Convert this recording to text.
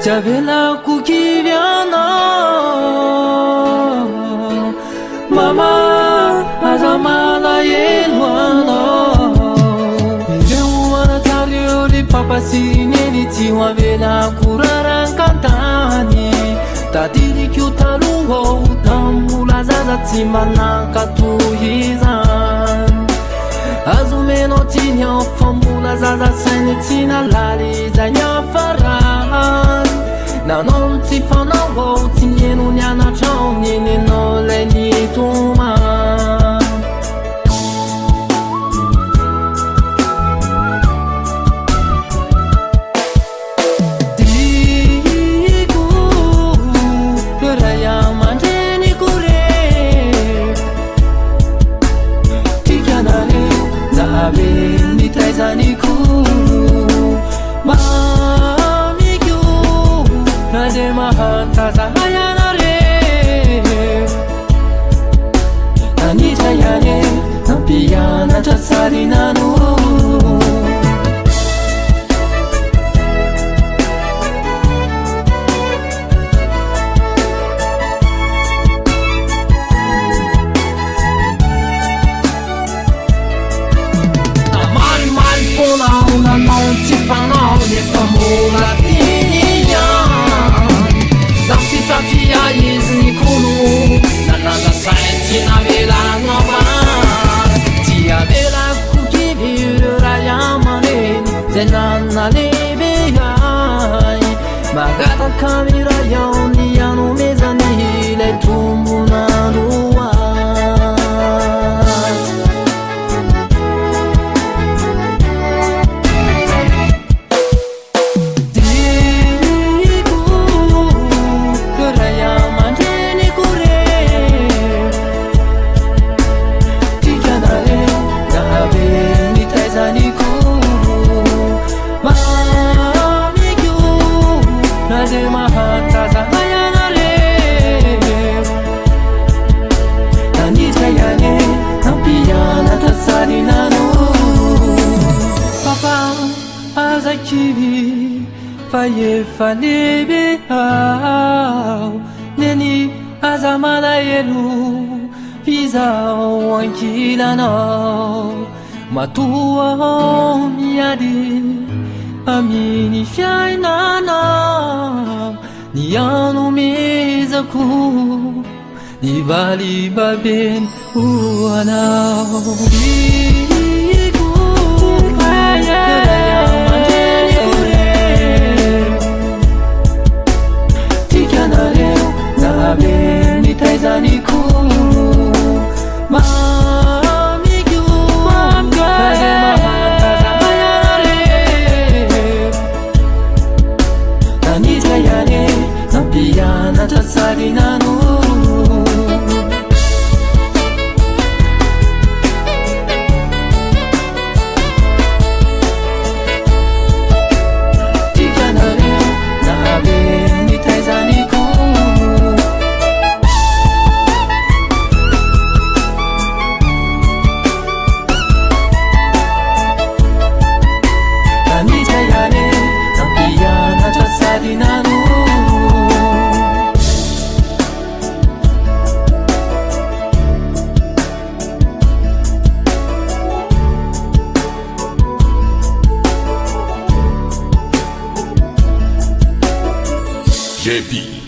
Javela kukivyana Mama azamala yelwana Ngewana talioli papa sineni tiwa vela kuraran kantani Tadiri kyutalungo tambula zaza timana katuhizan Azumeno tinya fambula zaza seni tina lali zanya faran Na non ti fanno voti non ne hanno ciò niente non le ni tu ma Dico Raya manteni kure Ti chiamare Zabe ni tresani ku Mahanta hayanare Ani chayane Nampiyana chasari nanu Amari mari fona una non ti fanno ne famula Fia izni kunu Nananga saiti na vela nova Tia vela kuki virura yamane Zenana lebe hai Magata kamira yoni yanu mezani Le tumbu na lua Kivi faye falebe hao neni azamala yelu visa wankila na matua miadi amini fiaina na nianu mizaku ni vali baben uana Ni taizani ku mami kyu nade mahanta zamayare Nani chayane nampiyana chasari nanu JP